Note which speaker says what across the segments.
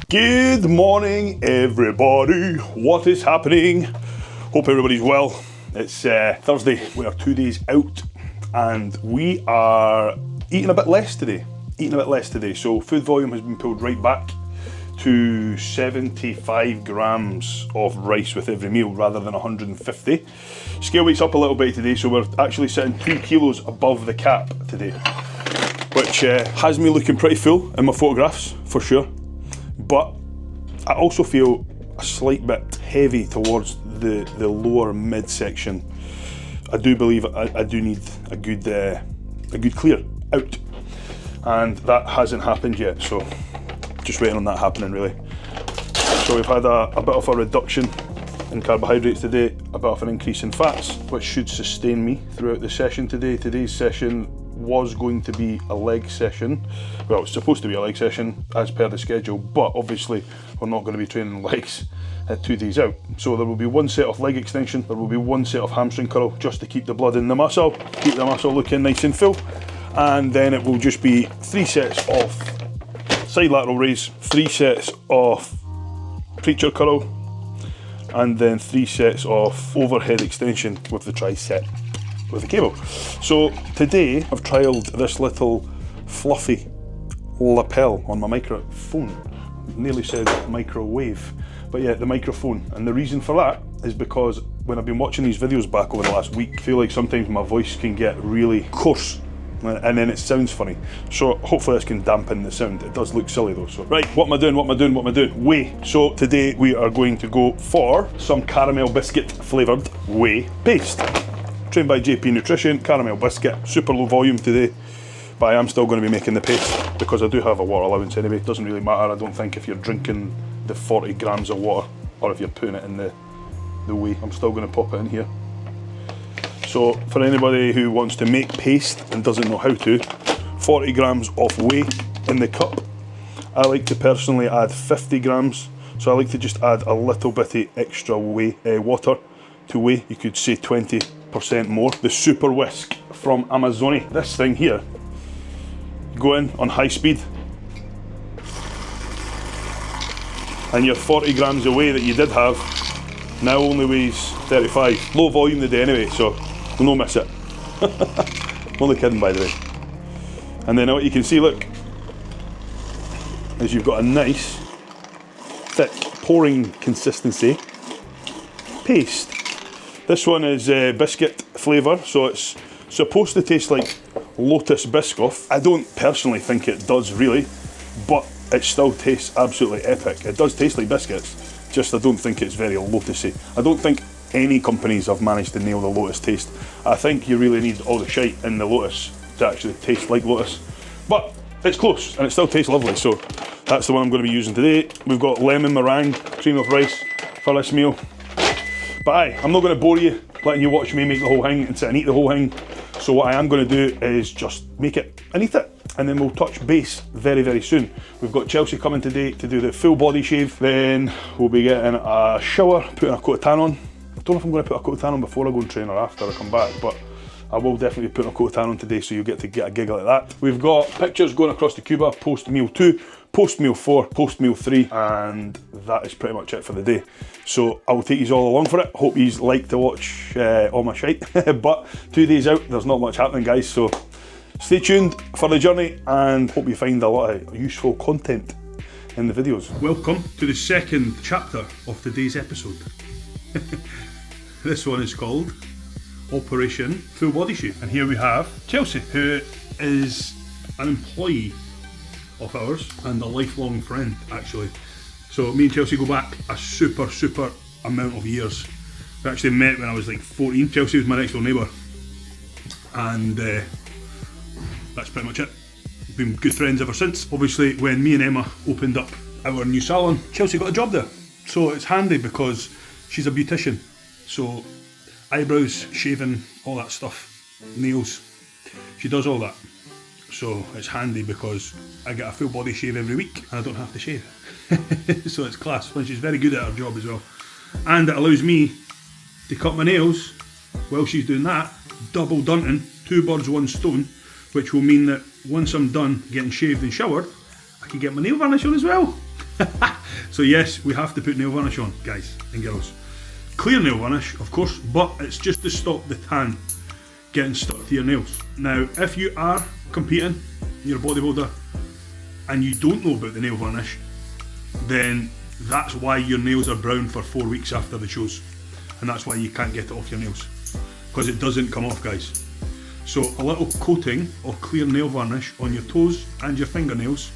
Speaker 1: Good morning, everybody. What is happening? Hope everybody's well. It's Thursday. We are 2 days out and we are eating a bit less today. So food volume has been pulled right back to 75 grams of rice with every meal rather than 150. Scale weight's up a little bit today, so we're actually sitting 2 kilos above the cap today, which has me looking pretty full in my photographs for sure. But I also feel a slight bit heavy towards the lower midsection. I do believe I do need a good clear out, and that hasn't happened yet. So just waiting on that happening really. So we've had a bit of a reduction in carbohydrates today, a bit of an increase in fats, which should sustain me throughout the session today. Today's session was going to be a leg session. Well, it's supposed to be a leg session as per the schedule, but obviously we're not going to be training legs at 2 days out. So there will be one set of leg extension, there will be one set of hamstring curl just to keep the blood in the muscle, keep the muscle looking nice and full, and then it will just be 3 sets of side lateral raise, 3 sets of preacher curl, and then 3 sets of overhead extension with the tricep with the cable. So today I've trialled this little fluffy lapel on my microphone. Nearly said microwave, but yeah, the microphone. And the reason for that is because when I've been watching these videos back over the last week, I feel like sometimes my voice can get really coarse and then it sounds funny. So hopefully this can dampen the sound. It does look silly though. So right, what am I doing? Whey. So today we are going to go for some caramel biscuit flavoured whey paste. Trained by JP Nutrition, caramel biscuit, super low volume today, but I am still going to be making the paste because I do have a water allowance anyway. It doesn't really matter, I don't think, if you're drinking the 40 grams of water or if you're putting it in the whey. I'm still going to pop it in here. So for anybody who wants to make paste and doesn't know how to, 40 grams of whey in the cup. I like to personally add 50 grams, so I like to just add a little bit of extra whey, water to whey. You could say 20% more. The Super Whisk from Amazoni. This thing here, you go in on high speed and your 40 grams of whey that you did have now only weighs 35. Low volume today anyway, so we'll no miss it. I'm only kidding, by the way. And then what you can see, look, is you've got a nice thick pouring consistency paste. This one is biscuit flavour, so it's supposed to taste like Lotus Biscoff. I don't personally think it does really, but it still tastes absolutely epic. It does taste like biscuits, just I don't think it's very lotusy. I don't think any companies have managed to nail the Lotus taste. I think you really need all the shite in the Lotus to actually taste like Lotus. But it's close and it still tastes lovely, so that's the one I'm going to be using today. We've got lemon meringue, cream of rice for this meal. But aye, I'm not going to bore you letting you watch me make the whole thing and sit and eat the whole thing. So what I am going to do is just make it and eat it, and then we'll touch base very, very soon. We've got Chelsea coming today to do the full body shave. Then we'll be getting a shower, putting a coat of tan on. I don't know if I'm going to put a coat of tan on before I go and train or after I come back, but I will definitely put a coat of tan on today, so you'll get to get a giggle at that. We've got pictures going across to Cuba, post meal 2, post meal 4, post meal 3, and that is pretty much it for the day. So I will take you all along for it. Hope you like to watch all my shite. But 2 days out, there's not much happening, guys, so stay tuned for the journey and hope you find a lot of useful content in the videos. Welcome to the second chapter of today's episode. This one is called Operation Full Body Shave, and here we have Chelsea, who is an employee of ours and a lifelong friend actually. So me and Chelsea go back a super amount of years. We actually met when I was like 14. Chelsea was my next door neighbour, and that's pretty much it. We've been good friends ever since. Obviously when me and Emma opened up our new salon, Chelsea got a job there, so it's handy because she's a beautician. So eyebrows, shaving, all that stuff, nails, she does all that. So it's handy because I get a full body shave every week and I don't have to shave. So it's class, and she's very good at her job as well. And it allows me to cut my nails while she's doing that, double dunting, 2 birds 1 stone, which will mean that once I'm done getting shaved and showered, I can get my nail varnish on as well. So yes, we have to put nail varnish on, guys and girls. Clear nail varnish, of course, but it's just to stop the tan getting stuck to your nails. Now, if you are competing, you're a bodybuilder, and you don't know about the nail varnish, then that's why your nails are brown for 4 weeks after the shows. And that's why you can't get it off your nails. Because it doesn't come off, guys. So a little coating of clear nail varnish on your toes and your fingernails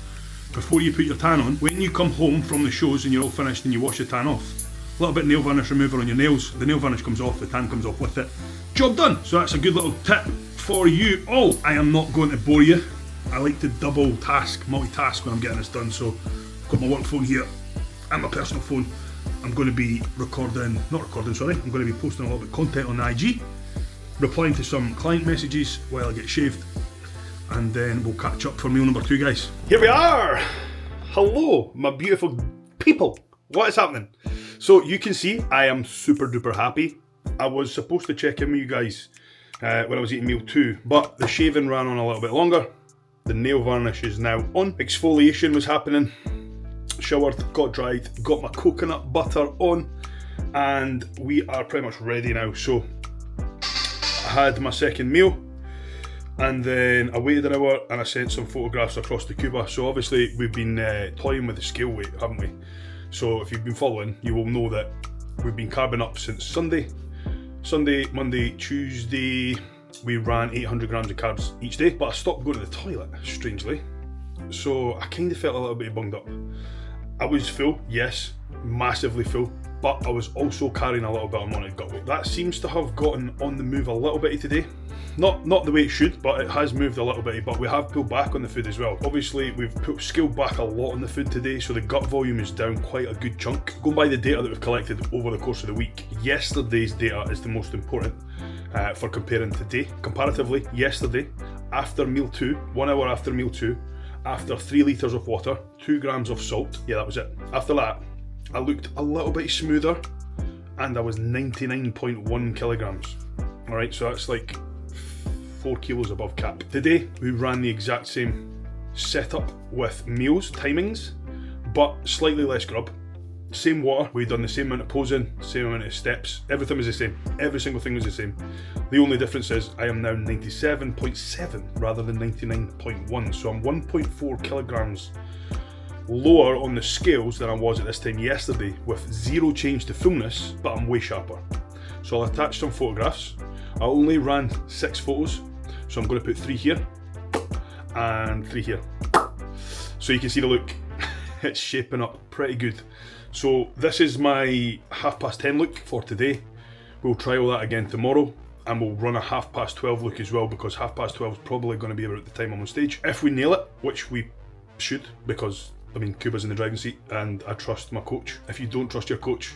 Speaker 1: before you put your tan on. When you come home from the shows and you're all finished and you wash your tan off, a little bit of nail varnish remover on your nails, the nail varnish comes off, the tan comes off with it. Job done! So that's a good little tip for you all. I am not going to bore you. I like to multitask when I'm getting this done. So I've got my work phone here and my personal phone. I'm going to be I'm going to be posting a little bit of content on the IG, replying to some client messages while I get shaved, and then we'll catch up for meal number 2, guys. Here we are! Hello, my beautiful people. What is happening? So you can see I am super duper happy. I was supposed to check in with you guys when I was eating meal 2, but the shaving ran on a little bit longer. The nail varnish is now on. Exfoliation was happening. Showered, got dried, got my coconut butter on, and we are pretty much ready now. So I had my second meal, and then I waited an hour and I sent some photographs across to Cuba. So obviously we've been toying with the scale weight, haven't we? So if you've been following, you will know that we've been carbing up since Sunday, Monday, Tuesday. We ran 800 grams of carbs each day, but I stopped going to the toilet, strangely. So I kind of felt a little bit bunged up. I was full, yes, massively full, but I was also carrying a little bit of unwanted gut weight. That seems to have gotten on the move a little bit today. Not the way it should, but it has moved a little bit, but we have pulled back on the food as well. Obviously, we've scaled back a lot on the food today, so the gut volume is down quite a good chunk. Going by the data that we've collected over the course of the week, yesterday's data is the most important for comparing today. Comparatively, yesterday, after meal 2, 1 hour after meal 2, after 3 litres of water, 2 grams of salt, yeah, that was it. After that, I looked a little bit smoother, and I was 99.1 kilograms. Alright, so that's like 4 kilos above cap. Today, we ran the exact same setup with meals, timings, but slightly less grub. Same water, we've done the same amount of posing, same amount of steps, everything was the same. Every single thing was the same. The only difference is I am now 97.7 rather than 99.1, so I'm 1.4 kilograms lower on the scales than I was at this time yesterday, with 0 change to fullness, but I'm way sharper. So I'll attach some photographs. I only ran 6 photos, so I'm going to put 3 here and 3 here. So you can see the look. It's shaping up pretty good. So this is my 10:30 look for today. We'll trial that again tomorrow, and we'll run a 12:30 look as well, because 12:30 is probably going to be about the time I'm on stage. If we nail it, which we should, because I mean Cuba's in the driving seat and I trust my coach. If you don't trust your coach,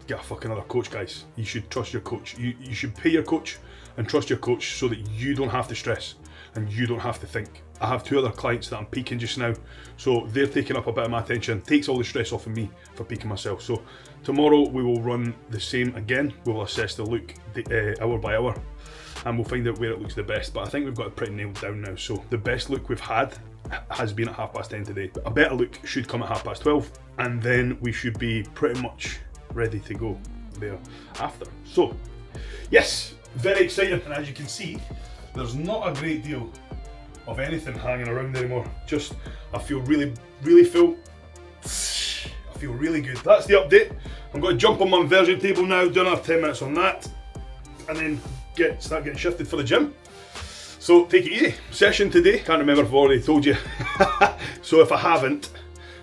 Speaker 1: get a fucking other coach, guys. You should trust your coach. You should pay your coach and trust your coach so that you don't have to stress and you don't have to think. I have 2 other clients that I'm peaking just now, so they're taking up a bit of my attention. Takes all the stress off of me for peaking myself. So tomorrow we will run the same again. We'll assess the look hour by hour, and we'll find out where it looks the best. But I think we've got it pretty nailed down now. So the best look we've had has been at 10:30 today. A better look should come at 12:30, and then we should be pretty much ready to go there after. So yes, very exciting, and as you can see, there's not a great deal of anything hanging around anymore. Just, I feel really, really full. I feel really good. That's the update. I'm going to jump on my inversion table now, do another 10 minutes on that, and then start getting shifted for the gym. So take it easy. Session today, can't remember if I've already told you. So if I haven't,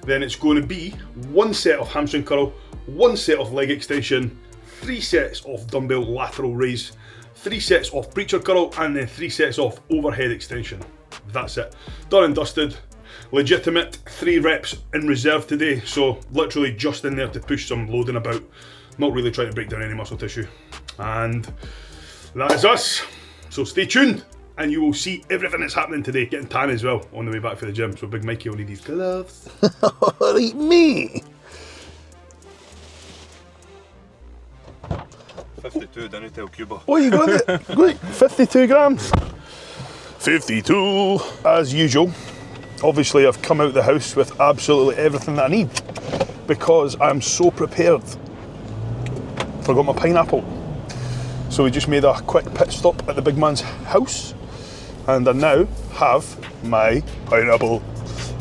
Speaker 1: then it's going to be 1 set of hamstring curl, 1 set of leg extension, 3 sets of dumbbell lateral raise, 3 sets of preacher curl, and then 3 sets of overhead extension. That's it. Done and dusted. Legitimate 3 reps in reserve today, so literally just in there to push some loading about. Not really trying to break down any muscle tissue. And that is us. So stay tuned, and you will see everything that's happening today. Getting tan as well on the way back for the gym, so Big Mikey will need these gloves.
Speaker 2: Eat me!
Speaker 3: 52, didn't you tell Cuba?
Speaker 2: What are you going to do? 52 grams. 52, as usual. Obviously I've come out the house with absolutely everything that I need.
Speaker 1: because I'm so prepared. Forgot my pineapple. So we just made a quick pit stop at the big man's house, and I now have my pineapple.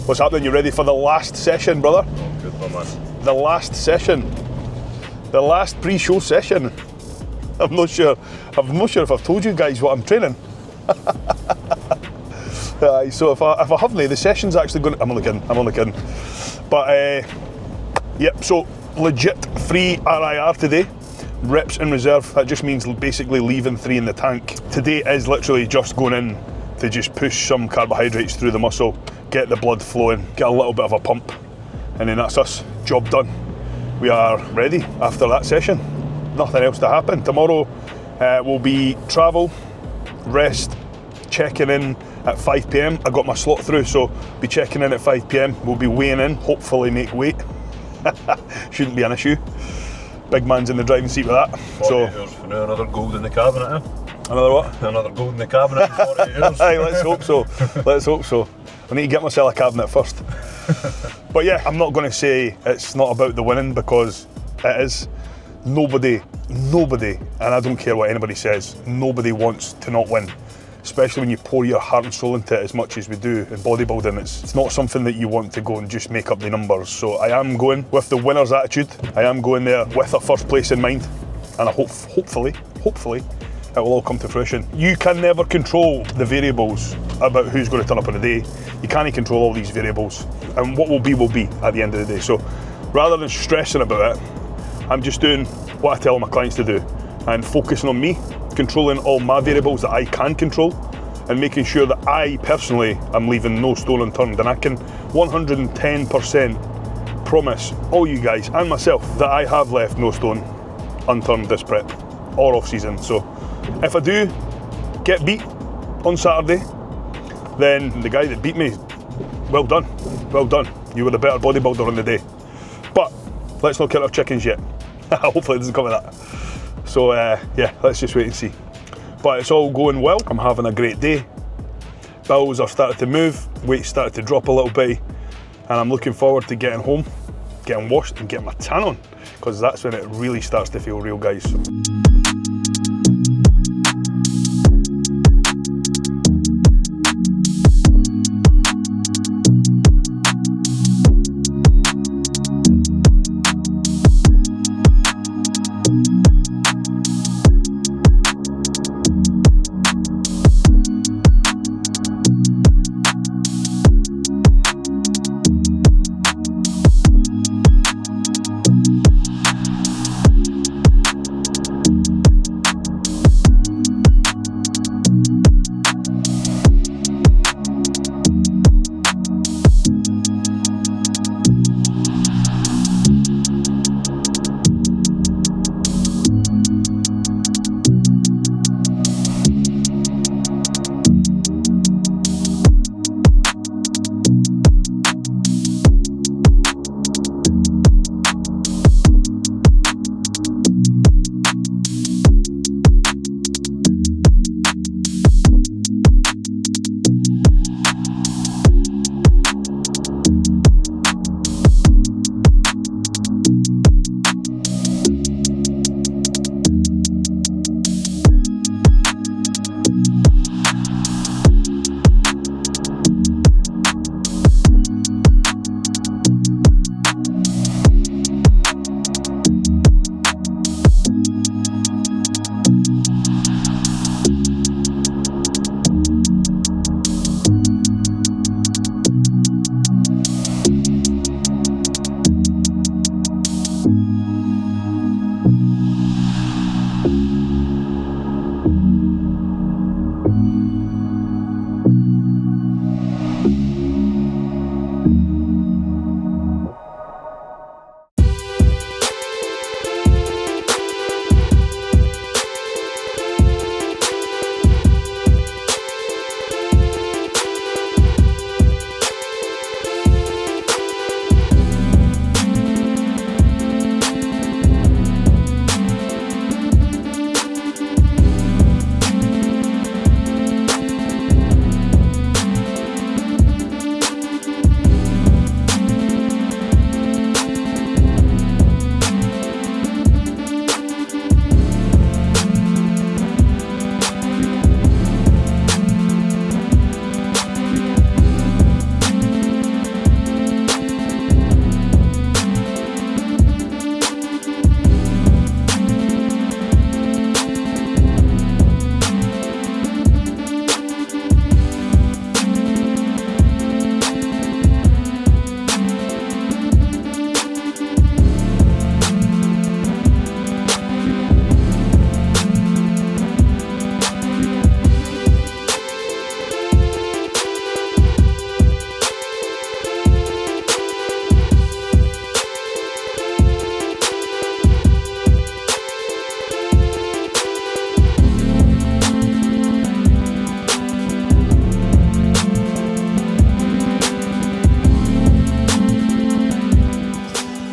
Speaker 1: What's happening? You ready for the last session, brother?
Speaker 3: Good one, man.
Speaker 1: The last session. The last pre-show session. I'm not sure if I've told you guys what I'm training. So if I haven't, the session's actually going to, I'm only kidding. But yep, so legit free RIR today. Reps in reserve, that just means basically leaving 3 in the tank. Today is literally just going in to just push some carbohydrates through the muscle, get the blood flowing, get a little bit of a pump, and then that's us, job done. We are ready after that session. Nothing else to happen. Tomorrow will be travel, rest, checking in at 5 PM. I got my slot through, so be checking in at 5 PM. We'll be weighing in, hopefully make weight. Shouldn't be an issue. Big man's in the driving seat with that.
Speaker 3: 48 hours for now, another gold in the cabinet, eh?
Speaker 1: Another what?
Speaker 3: Another gold in the cabinet in 48 hours.
Speaker 1: Aye, let's hope so. Let's hope so. I need to get myself a cabinet first. But yeah, I'm not going to say it's not about the winning, because it is. Nobody, and I don't care what anybody says, nobody wants to not win. Especially when you pour your heart and soul into it as much as we do in bodybuilding. It's not something that you want to go and just make up the numbers. So I am going with the winner's attitude. I am going there with a first place in mind, and I hopefully it will all come to fruition. You can never control the variables about who's going to turn up on the day. You can't control all these variables, and what will be at the end of the day. So rather than stressing about it, I'm just doing what I tell my clients to do and focusing on me, controlling all my variables that I can control, and making sure that I personally am leaving no stone unturned. And I can 110% promise all you guys and myself that I have left no stone unturned this prep or off season. So if I do get beat on Saturday, then the guy that beat me, well done. You were the better bodybuilder on the day. But let's not count our chickens yet. Hopefully it doesn't come to that. So yeah, let's just wait and see. But it's all going well. I'm having a great day. Bowels are starting to move, weight started to drop a little bit, and I'm looking forward to getting home, getting washed and getting my tan on, because that's when it really starts to feel real, guys.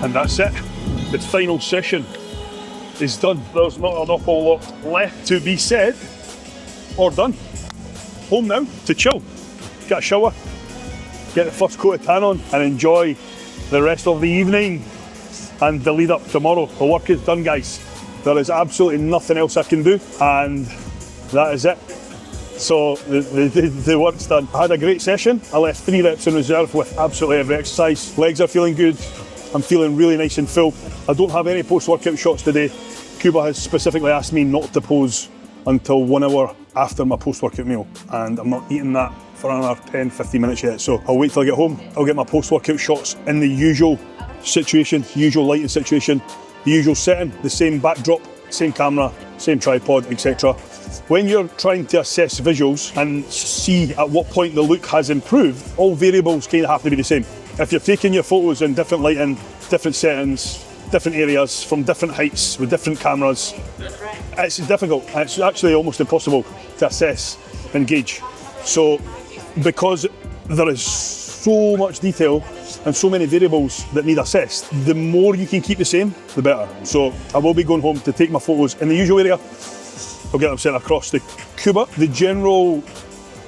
Speaker 1: And that's it. The final session is done. There's not an awful lot left to be said or done. Home now to chill, get a shower, get the first coat of tan on and enjoy the rest of the evening and the lead up tomorrow. The work is done, guys. There is absolutely nothing else I can do, and that is it. So the work's done. I had a great session. I left 3 reps in reserve with absolutely every exercise. Legs are feeling good. I'm feeling really nice and full. I don't have any post-workout shots today. Cuba has specifically asked me not to pose until 1 hour after my post-workout meal, and I'm not eating that for another 10-15 minutes yet. So I'll wait till I get home. I'll get my post-workout shots in the usual situation, usual lighting situation, the usual setting, the same backdrop, same camera, same tripod, etc. When you're trying to assess visuals and see at what point the look has improved, all variables kind of have to be the same. If you're taking your photos in different lighting, different settings, different areas, from different heights, with different cameras, it's difficult. It's actually almost impossible to assess and gauge. So, because there is so much detail and so many variables that need assessed, the more you can keep the same, the better. So I will be going home to take my photos in the usual area. I'll get them sent across to Cuba. The general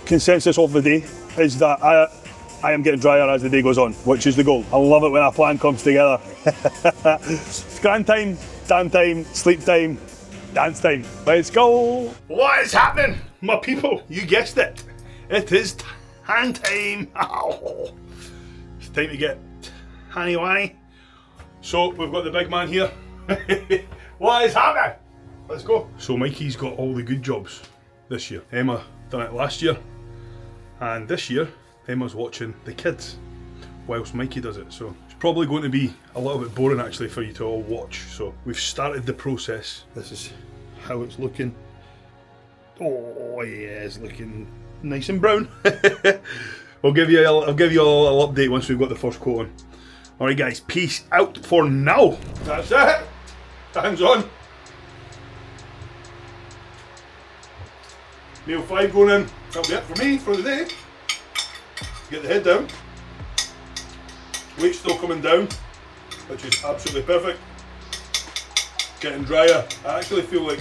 Speaker 1: consensus of the day is that I am getting drier as the day goes on, which is the goal. I love it when a plan comes together. Scran time, tan time, sleep time, dance time. Let's go. What is happening, my people? You guessed it. It is tan time. Oh, it's time to get tanny-wanny. So we've got the big man here. What is happening? Let's go. So Mikey's got all the good jobs this year. Emma done it last year, and this year Emma's watching the kids whilst Mikey does it. So it's probably going to be a little bit boring actually for you to all watch. So we've started the process. This is how it's looking. Oh yeah, it's looking nice and brown. I'll give you all an update once we've got the first coat on. Alright guys, peace out for now. That's it. Hands on. Meal 5 going in. That'll be it for me for the day. Get the head down. Weight's still coming down, which is absolutely perfect. Getting drier. I actually feel like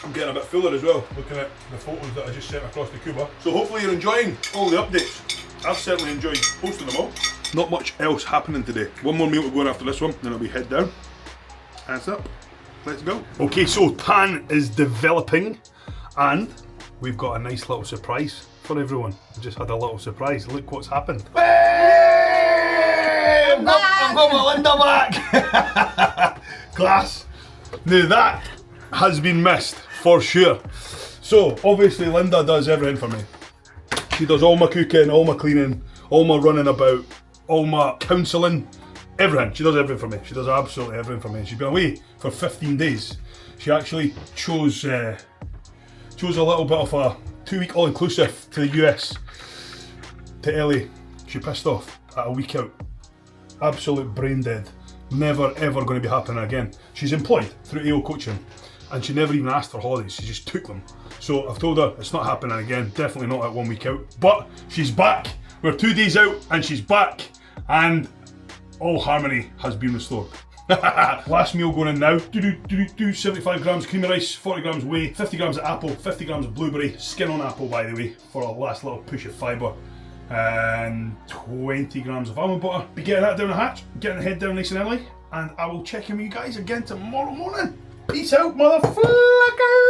Speaker 1: I'm getting a bit fuller as well, looking at the photos that I just sent across to Cuba. So hopefully you're enjoying all the updates. I've certainly enjoyed posting them all. Not much else happening today. One more meal to go on after this one, then it'll be head down. Hands up. Let's go. Okay, so tan is developing, and we've got a nice little surprise for everyone. We just had a little surprise. Look what's happened. I've got my Linda back. Class. Now that has been missed for sure. So obviously Linda does everything for me. She does all my cooking, all my cleaning, all my running about, all my counselling, everything. She does everything for me. She does absolutely everything for me. She's been away for 15 days. She actually chose a little bit of a 2-week all-inclusive to the US, to LA. She pissed off at a week out. Absolute brain dead. Never ever going to be happening again. She's employed through AO Coaching, and she never even asked for holidays. She just took them. So I've told her it's not happening again. Definitely not at 1 week out. But she's back. We're 2 days out and she's back, and all harmony has been restored. Last meal going in now. 75 grams creamy rice, 40 grams whey, 50 grams of apple, 50 grams of blueberry, skin on apple by the way, for a last little push of fibre, and 20 grams of almond butter. Be getting that down the hatch, getting the head down nice and early, and I will check in with you guys again tomorrow morning. Peace out, motherfucker!